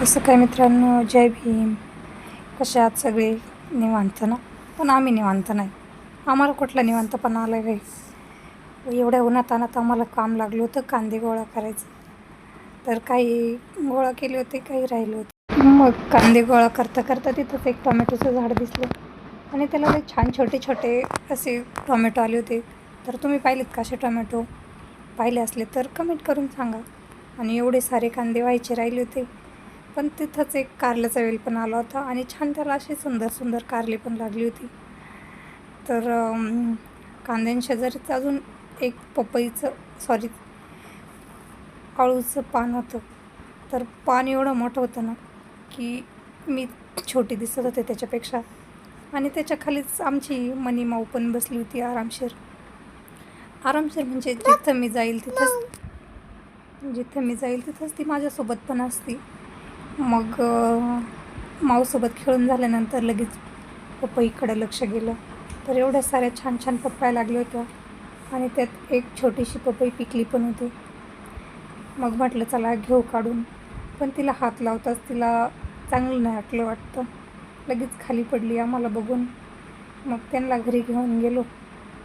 कसं काय मित्रांनो, जय भीम. कसे आहात सगळे? निवांत ना? पण आम्ही निवांत नाही. आम्हाला कुठला निवांतपणा आला आहे? एवढ्या उन्हातान्हात आम्हाला काम लागलं होतं कांदे गोळा करायचं. तर काही गोळा केले होते, काही राहिले होते. मग कांदे गोळा करता करता तिथंच एक टोमॅटोचं झाड दिसलं आणि त्याला लई छान छोटे छोटे असे टोमॅटो आले होते. तर तुम्ही पाहिलेत का असे टोमॅटो? पाहिले असले तर कमेंट करून सांगा. आणि एवढे सारे कांदे व्हायचे राहिले होते. पण तिथंच एक कारल्याचा वेल पण आला होता आणि छान त्याला अशी सुंदर सुंदर कारली पण लागली होती. तर कांद्यांशेजारीच अजून एक अळूचं पान होतं. तर पान एवढं मोठं होतं ना की मी छोटी दिसत होते त्याच्यापेक्षा. आणि त्याच्या खालीच आमची मनी माऊ पण बसली होती आरामशीर म्हणजे जिथं मी जाईल तिथंच ती माझ्यासोबत पण असती. मग माऊसोबत खेळून झाल्यानंतर लगेच पपईकडं लक्ष गेलं. तर एवढ्या साऱ्या छान छान पपया लागल्या होत्या आणि त्यात एक छोटीशी पपई पिकली पण होती. मग म्हटलं चला घेऊ काढून, पण तिला हात लावताच तिला चांगलं नाही वाटलं वाटतं. लगेच खाली पडली आम्हाला बघून. मग त्यांना घरी घेऊन गेलो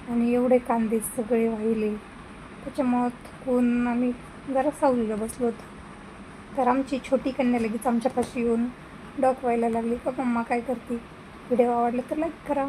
आणि एवढे कांदे सगळे वाहिले. त्याच्यामुळं थकून आम्ही जरा सावलीला बसलो होतो. तर आमची छोटी कन्या लगेच आमच्यापाशी येऊन डोकवायला लागली का मम्मा काय करते? व्हिडिओ आवडला तर लाईक करा.